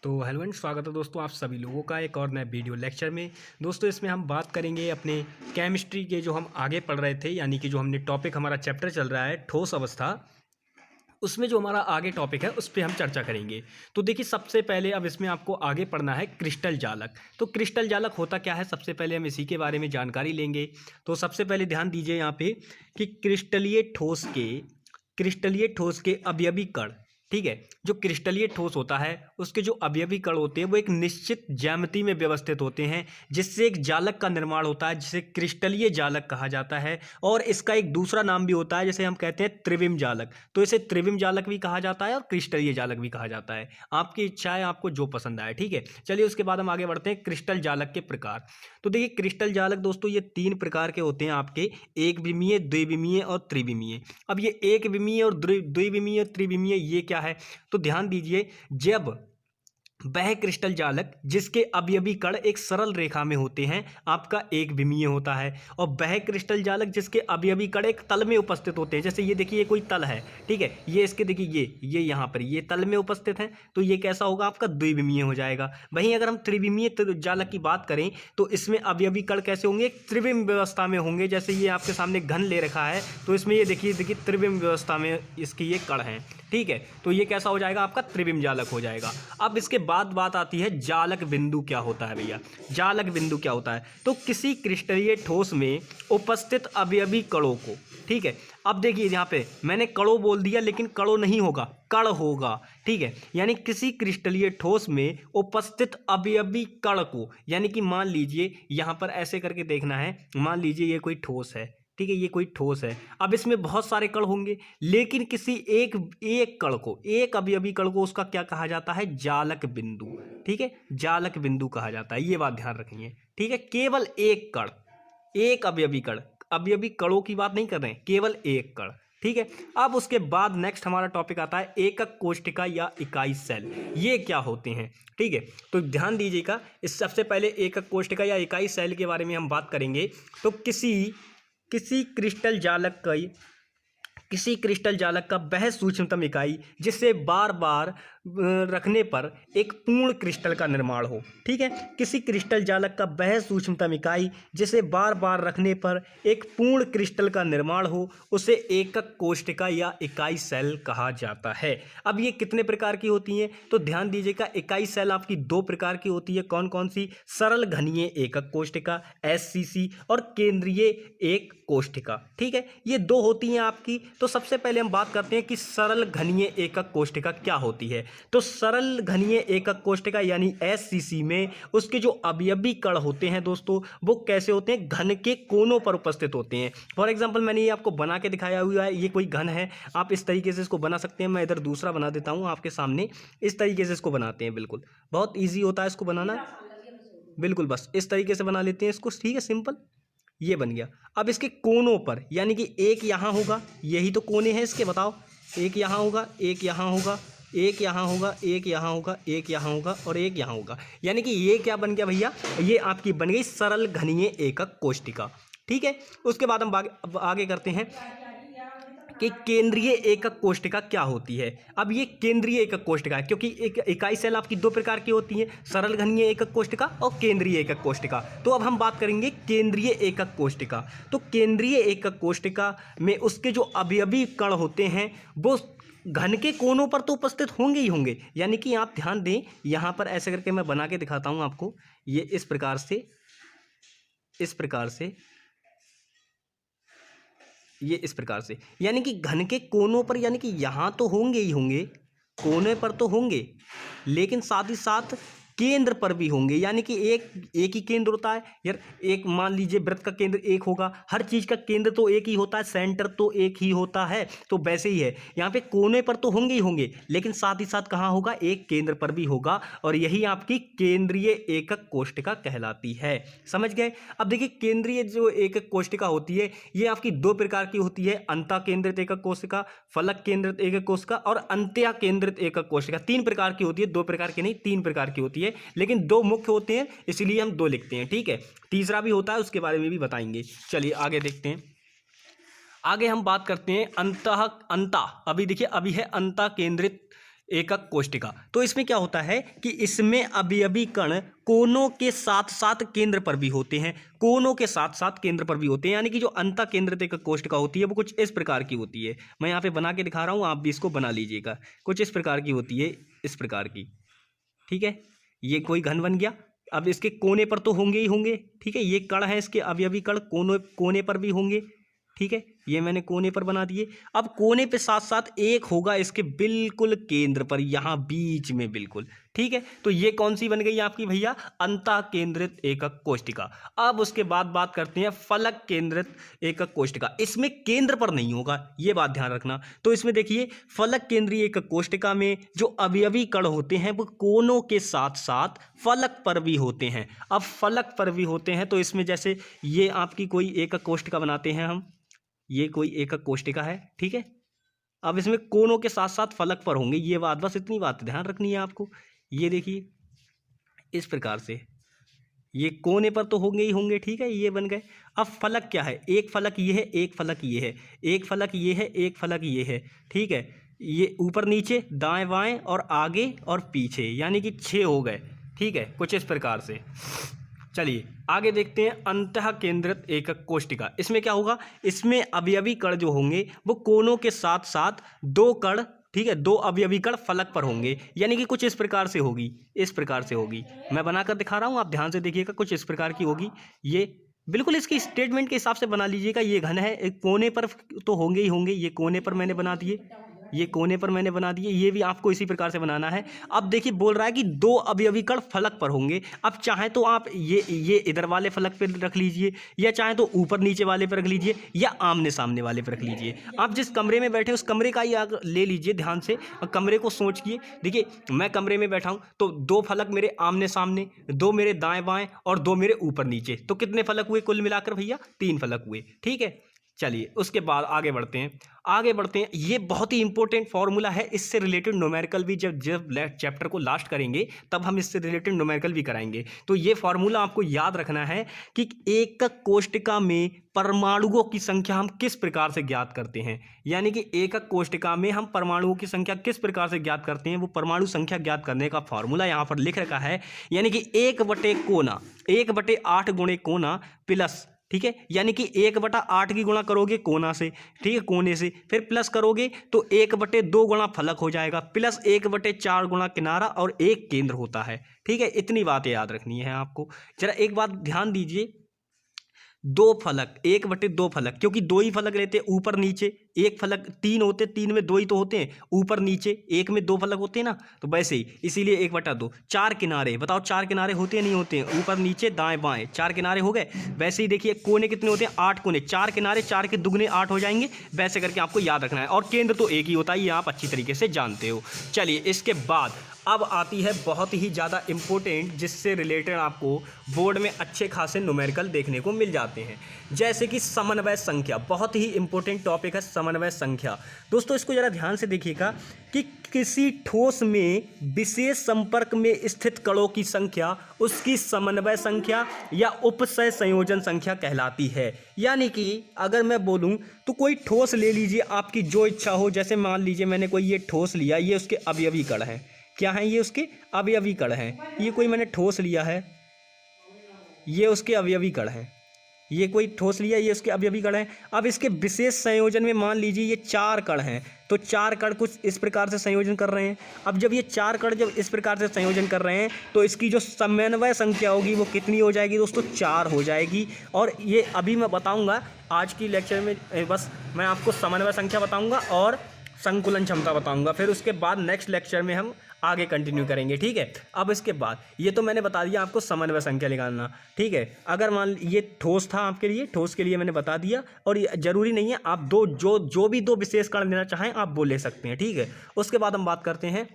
तो hello and स्वागत है दोस्तों आप सभी लोगों का एक और नए वीडियो लेक्चर में। दोस्तों इसमें हम बात करेंगे अपने केमिस्ट्री के जो हम आगे पढ़ रहे थे, यानी कि जो हमने टॉपिक हमारा चैप्टर चल रहा है ठोस अवस्था, उसमें जो हमारा आगे टॉपिक है उस पर हम चर्चा करेंगे। तो देखिए सबसे पहले अब इसमें आपको आगे पढ़ना है क्रिस्टल जालक। तो क्रिस्टल जालक होता क्या है, सबसे पहले हम इसी के बारे में जानकारी लेंगे। तो सबसे पहले ध्यान दीजिए यहाँ पे कि क्रिस्टलीय ठोस के अवयवी कण, ठीक है, जो क्रिस्टलीय ठोस होता है उसके जो अवयवी कण होते हैं वो एक निश्चित ज्यामिति में व्यवस्थित होते हैं, जिससे एक जालक का निर्माण होता है जिसे क्रिस्टलीय जालक कहा जाता है। और इसका एक दूसरा नाम भी होता है जिसे हम कहते हैं त्रिविम जालक। तो इसे त्रिविम जालक भी कहा जाता है और क्रिस्टलीय जालक भी कहा जाता है। आपकी इच्छा है, आपको जो पसंद आए, ठीक है। चलिए उसके बाद हम आगे बढ़ते हैं क्रिस्टल जालक के प्रकार। तो देखिए क्रिस्टल जालक दोस्तों ये 3 प्रकार के होते हैं आपके, एक विमीय, द्विविमीय और त्रिविमीय। अब ये एक विमीय और द्विविमीय त्रिविमीय ये क्या है, तो ध्यान दीजिए, जब वह क्रिस्टल जालक जिसके अवयवी कण एक सरल रेखा में होते हैं आपका एक विमीय होता है, और वह क्रिस्टल जालक जिसके अवयवी कण एक तल में उपस्थित होते हैं, जैसे ये देखिए ये कोई तल है, ठीक है, ये इसके देखिए ये यहाँ पर ये तल में उपस्थित है, तो ये कैसा होगा आपका द्विविमीय हो जाएगा। वहीं अगर हम त्रिविमीय जालक की बात करें तो इसमें अवयवी कण कैसे होंगे, त्रिविम व्यवस्था में होंगे। जैसे ये आपके सामने घन ले रखा है तो इसमें ये देखिए त्रिविम व्यवस्था में इसकी ये कण है, ठीक है, तो ये कैसा हो जाएगा आपका त्रिविम जालक हो जाएगा। अब इसके बाद बात आती है जालक बिंदु क्या होता है भैया। जालक बिंदु क्या होता है, तो किसी क्रिस्टलीय ठोस में उपस्थित अवयवी कणों को, ठीक है, अब देखिए यहाँ पे मैंने कणों बोल दिया लेकिन कणों नहीं होगा, कण होगा, ठीक है, यानी किसी क्रिस्टलीय ठोस में उपस्थित अवयवी कण को, यानी कि मान लीजिए यहाँ पर ऐसे करके देखना है, मान लीजिए ये कोई ठोस है, ठीक है, ये कोई ठोस है। अब इसमें बहुत सारे कण होंगे लेकिन किसी एक कण को, एक अवयवी कण को उसका क्या कहा जाता है, जालक बिंदु, ठीक है, जालक बिंदु कहा जाता है। ये बात ध्यान रखिए, ठीक है, केवल एक कण, एक अवयवी कण, अवयवी कणों की बात नहीं कर रहे हैं, केवल एक कण, ठीक है। अब उसके बाद नेक्स्ट हमारा टॉपिक आता है एकक कोशिका या इकाई सेल। ये क्या होते हैं, ठीक है, तो ध्यान दीजिएगा, इस सबसे पहले एकक कोशिका या इकाई सेल के बारे में हम बात करेंगे। तो किसी क्रिस्टल जालक का वह सूक्ष्मतम इकाई जिसे बार बार रखने पर एक पूर्ण क्रिस्टल का निर्माण हो, ठीक है, किसी क्रिस्टल जालक का वह सूक्ष्मतम इकाई जिसे बार बार रखने पर एक पूर्ण क्रिस्टल का निर्माण हो, उसे एकक कोशिका या इकाई सेल कहा जाता है। अब ये कितने प्रकार की होती हैं, तो ध्यान दीजिएगा, इकाई सेल आपकी 2 प्रकार की होती है। कौन कौन सी, सरल घनीय एकक कोशिका SCC और केंद्रीय एक कोशिका, ठीक है, ये 2 होती हैं आपकी। तो सबसे पहले हम बात करते हैं कि सरल घनीय एकक कोशिका क्या होती है। तो सरल घनीय एकक कोशिका यानी SCC में उसके जो अवयवी कण होते हैं दोस्तों वो कैसे होते हैं, घन के कोनों पर उपस्थित होते हैं। फॉर एग्जांपल मैंने ये आपको बना के दिखाया हुआ है, ये कोई घन है, आप इस तरीके से इसको बना सकते हैं। मैं इधर दूसरा बना देता हूँ आपके सामने, इस तरीके से इसको बनाते हैं, बिल्कुल बहुत ईजी होता है इसको बनाना, बिल्कुल बस इस तरीके से बना लेते हैं इसको, ठीक है, सिंपल, ये बन गया। अब इसके कोनों पर, यानी कि एक यहाँ होगा, यही तो कोने हैं इसके, बताओ, एक यहाँ होगा, एक यहाँ होगा, एक यहाँ होगा, एक यहाँ होगा, एक यहाँ होगा और एक यहाँ होगा, यानी कि ये क्या बन गया भैया, ये आपकी बन गई सरल घनीय एकक कोशिका, ठीक है। उसके बाद हम आगे करते हैं कि केंद्रीय एकक कोशिका क्या होती है। अब ये केंद्रीय एकक कोशिका है क्योंकि एक इकाई सेल आपकी 2 प्रकार की होती है, सरल घनीय एकक कोशिका और केंद्रीय एकक कोशिका। तो अब हम बात करेंगे केंद्रीय एकक कोशिका। तो केंद्रीय एकक कोशिका में उसके जो अवयवी कण होते हैं वो घन के कोनों पर तो उपस्थित होंगे ही होंगे, यानी कि आप ध्यान दें, यहाँ पर ऐसे करके मैं बना के दिखाता हूँ आपको, ये इस प्रकार से ये इस प्रकार से, यानी कि घन के कोनों पर, यानी कि यहाँ तो होंगे ही होंगे, कोने पर तो होंगे, लेकिन साथ ही साथ केंद्र पर भी होंगे, यानी कि एक ही केंद्र होता है यार, एक मान लीजिए वृत्त का केंद्र एक होगा, हर चीज का केंद्र तो एक ही होता है, सेंटर तो एक ही होता है, तो वैसे ही है यहाँ पे, कोने पर तो होंगे ही होंगे लेकिन साथ ही साथ कहाँ होगा, एक केंद्र पर भी होगा, और यही आपकी केंद्रीय एकक कोशिका कहलाती है। समझ गए। अब देखिए केंद्रीय जो एकक कोशिका होती है ये आपकी 2 प्रकार की होती है, अंतः केंद्रित एकक कोशिका, फलक केंद्रित एकक कोशिका और अंत्य केंद्रित एकक कोशिका। 3 प्रकार की होती है, 2 प्रकार की नहीं, 3 प्रकार की होती है, लेकिन 2 मुख्य होते हैं इसीलिए हम 2 लिखते हैं, ठीक है। तीसरा भी होता है, उसके बारे में भी बताएंगे। चलिए आगे देखते हैं। आगे हम बात करते हैं अंतः, अभी देखिए अभी है अंतः केंद्रित एकक कोष्टिका। तो इसमें क्या होता है कि इसमें अवयवी कण कोनों के साथ साथ केंद्र पर भी होते हैं, कोनों के साथ साथ केंद्र पर भी होते हैं, यानी कि जो अंतः केंद्रित एकक कोष्टिका होती है वो कुछ इस प्रकार की होती है। मैं यहाँ पे बना के दिखा रहा हूँ, आप भी इसको बना लीजिएगा। कुछ इस प्रकार की होती है, इस प्रकार की, ठीक है। ये कोई घन बन गया। अब इसके कोने पर तो होंगे ही होंगे, ठीक है। ये कण है, इसके अवयवी कण कोने पर भी होंगे, ठीक है। ये मैंने कोने पर बना दिए। अब कोने पे साथ साथ एक होगा इसके बिल्कुल केंद्र पर, यहाँ बीच में बिल्कुल, ठीक है। तो ये कौन सी बन गई आपकी भैया? अंतः केंद्रित एकक कोष्टिका। अब उसके बाद बात करते हैं फलक केंद्रित एकक कोष्टिका। इसमें केंद्र पर नहीं होगा, ये बात ध्यान रखना। तो इसमें देखिए फलक केंद्रीय एकक कोष्टिका में जो अवयवी कण होते हैं वो कोनों के साथ साथ फलक पर भी होते हैं। अब फलक पर भी होते हैं तो इसमें जैसे ये आपकी कोई एकक कोष्टिका बनाते हैं हम, ये कोई एकक कोष्टिका है, ठीक है। अब इसमें कोनों के साथ साथ फलक पर होंगे, ये बात, बस इतनी बात ध्यान रखनी है आपको। ये देखिए इस प्रकार से ये कोने पर तो होंगे ही होंगे, ठीक है। ये बन गए। अब फलक क्या है? एक फलक ये है, एक फलक ये है, एक फलक ये है, एक फलक ये है, ठीक है। ये ऊपर नीचे, दाएं बाएं और आगे और पीछे, यानी कि 6 हो गए, ठीक है। कुछ इस प्रकार से। चलिए आगे देखते हैं अंतः केंद्रित एकक कोष्टिका। इसमें क्या होगा? इसमें अवयवी कण जो होंगे वो कोनों के साथ साथ 2 कण, ठीक है, 2 अवयवी कण फलक पर होंगे, यानी कि कुछ इस प्रकार से होगी, इस प्रकार से होगी। मैं बनाकर दिखा रहा हूँ, आप ध्यान से देखिएगा। कुछ इस प्रकार की होगी। ये बिल्कुल इसकी स्टेटमेंट के हिसाब से बना लीजिएगा। ये घन है, एक कोने पर तो होंगे ही होंगे। ये कोने पर मैंने बना दिए, ये कोने पर मैंने बना दिए। ये भी आपको इसी प्रकार से बनाना है। अब देखिए बोल रहा है कि 2 अवयवी कण फलक पर होंगे। अब चाहे तो आप ये इधर वाले फलक पे रख लीजिए, या चाहे तो ऊपर नीचे वाले पे रख लीजिए, या आमने सामने वाले पे रख लीजिए। आप जिस कमरे में बैठे उस कमरे का ही ले लीजिए ध्यान से, कमरे को सोचिए। देखिए मैं कमरे में बैठा हूँ तो 2 फलक मेरे आमने सामने, 2 मेरे दाएं बाएं और 2 मेरे ऊपर नीचे। तो कितने फलक हुए कुल मिलाकर भैया? 3 फलक हुए, ठीक है। चलिए उसके बाद आगे बढ़ते हैं। ये बहुत ही इंपॉर्टेंट फॉर्मूला है। इससे रिलेटेड न्यूमेरिकल भी जब चैप्टर को लास्ट करेंगे तब हम इससे रिलेटेड न्यूमेरिकल भी कराएंगे। तो ये फॉर्मूला आपको याद रखना है कि एकक कोष्टिका में परमाणुओं की संख्या हम किस प्रकार से ज्ञात करते हैं। यानी कि एकक कोष्टिका में हम परमाणुओं की संख्या किस प्रकार से ज्ञात करते हैं, वो परमाणु संख्या ज्ञात करने का फॉर्मूला यहाँ पर लिख रखा है। यानी कि 1/कोना, 1/8 गुणे कोना प्लस, ठीक है, यानी कि 1/8 की गुणा करोगे कोना से, ठीक है, कोने से, फिर प्लस करोगे तो 1/2 गुणा फलक हो जाएगा, प्लस 1/4 गुणा किनारा और 1 केंद्र होता है, ठीक है। इतनी बातें याद रखनी है आपको। जरा एक बात ध्यान दीजिए, 2 फलक, 1/2 फलक, क्योंकि 2 ही फलक लेते हैं ऊपर नीचे। एक फलक 3 होते, 3 में 2 ही तो होते हैं, ऊपर नीचे 1 में 2 फलक होते हैं ना, तो वैसे ही इसीलिए 1/2। 4 किनारे, बताओ 4 किनारे होते हैं नहीं होते हैं? ऊपर नीचे दाएं बाएं 4 किनारे हो गए। वैसे ही देखिए कोने कितने होते हैं? 8 कोने, 4 किनारे, 4 के दुगने 8 हो जाएंगे। वैसे करके आपको याद रखना है। और केंद्र तो एक ही होता है, ये आप अच्छी तरीके से जानते हो। चलिए इसके बाद अब आती है बहुत ही ज़्यादा इम्पोर्टेंट, जिससे रिलेटेड आपको बोर्ड में अच्छे खासे न्यूमेरिकल देखने को मिल जाते हैं, जैसे कि समन्वय संख्या। बहुत ही इंपॉर्टेंट टॉपिक है समन्वय संख्या। दोस्तों इसको ज़रा ध्यान से देखिएगा कि किसी ठोस में विशेष संपर्क में स्थित कणों की संख्या उसकी समन्वय संख्या या उपसय संयोजन संख्या कहलाती है। यानी कि अगर मैं बोलूं तो कोई ठोस ले लीजिए, आपकी जो इच्छा हो। जैसे मान लीजिए मैंने कोई ये ठोस लिया, ये उसके अवयवी कण है। क्या है? ये उसके अवयवी कण हैं। ये कोई मैंने ठोस लिया है, ये उसके अवयवी कण हैं। ये कोई ठोस लिया, ये उसके अवयवी कण हैं। अब इसके विशेष संयोजन में मान लीजिए ये 4 कण हैं, तो 4 कण कुछ इस प्रकार से संयोजन कर रहे हैं। अब जब ये 4 कण जब इस प्रकार से संयोजन कर रहे हैं तो इसकी जो समन्वय संख्या होगी वो कितनी हो जाएगी दोस्तों? 4 हो जाएगी। और ये अभी मैं बताऊँगा आज की लेक्चर में, बस मैं आपको समन्वय संख्या बताऊँगा और संकुलन क्षमता बताऊंगा। फिर उसके बाद नेक्स्ट लेक्चर में हम आगे कंटिन्यू करेंगे, ठीक है। अब इसके बाद ये तो मैंने बता दिया आपको समन्वय संख्या निकालना, ठीक है। अगर मान ये ठोस था आपके लिए, ठोस के लिए मैंने बता दिया। और ये जरूरी नहीं है आप जो भी 2 विशेष कण लेना चाहें आप वो ले सकते हैं, ठीक है। उसके बाद हम बात करते हैं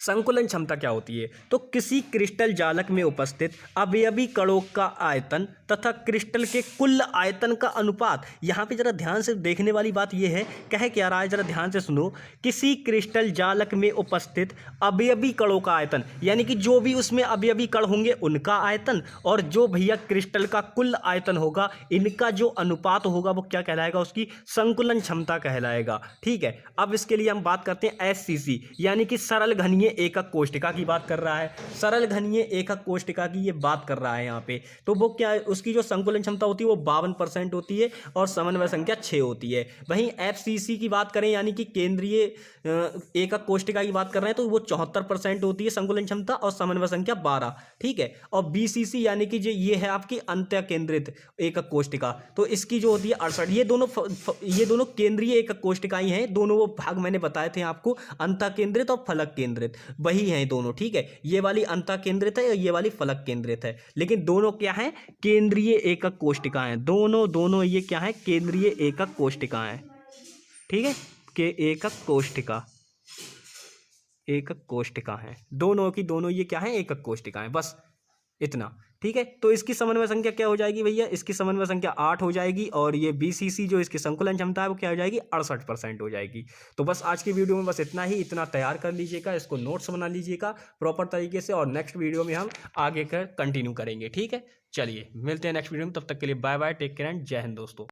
संकुलन क्षमता क्या होती है? तो किसी क्रिस्टल जालक में उपस्थित अवयवी कणों का आयतन तथा क्रिस्टल के कुल आयतन का अनुपात। यहाँ पे जरा ध्यान से देखने वाली बात यह है, कह क्या रहा है, जरा ध्यान से सुनो। किसी क्रिस्टल जालक में उपस्थित अवयवी कणों का आयतन, यानी कि जो भी उसमें अवयवी कण होंगे उनका आयतन, और जो भैया क्रिस्टल का कुल आयतन होगा, इनका जो अनुपात होगा वो क्या कहलाएगा? उसकी संकुलन क्षमता कहलाएगा। ठीक है, अब इसके लिए हम बात करते हैं एससीसी, यानी कि सरल घनीय एकक कोष्टिका की बात कर रहा है। सरल घनीय एकक कोष्टिका की ये बात कर रहा है यहाँ पे। तो वो क्या है, उसकी जो संकुलन क्षमता होती है वो 52% होती है और समन्वय संख्या 6 होती है। वहीं एफसीसी की बात करें, यानी कि केंद्रीय एकक कोष्टिका की बात कर रहे हैं, तो वो 74% होती है संकुलन क्षमता और समन्वय संख्या 12। ठीक है, और बीसीसी यानी कि जो ये है आपकी अंत्य केंद्रित एकक कोष्टिका, तो इसकी जो होती है 68। ये दोनों केंद्रीय एकक कोष्टिकाएं हैं। दोनों वो भाग मैंने बताए थे आपको, अंतः केंद्रित और फलक केंद्रित, वही हैं दोनों। ठीक है, ये वाली अंतः केंद्रित है और ये वाली फलक केंद्रित है, लेकिन दोनों क्या है? केंद्रीय एकक कोष्टिकाएं। दोनों ये क्या है? केंद्रीय एकक कोष्टिकाएं। ठीक है, के एकक कोष्टिका है। दोनों की दोनों ये क्या है? एकक कोष्टिकाएं। बस इतना। ठीक है, तो इसकी समन्वय संख्या क्या हो जाएगी भैया? इसकी समन्वय संख्या 8 हो जाएगी, और ये बीसीसी जो इसकी संकुलन क्षमता है वो क्या हो जाएगी? 68% हो जाएगी। तो बस आज की वीडियो में बस इतना ही। इतना तैयार कर लीजिएगा, इसको नोट्स बना लीजिएगा प्रॉपर तरीके से, और नेक्स्ट वीडियो में हम आगे कर कंटिन्यू करेंगे। ठीक है, चलिए मिलते हैं नेक्स्ट वीडियो में। तब तक के लिए bye bye, take care and जय हिंद दोस्तों।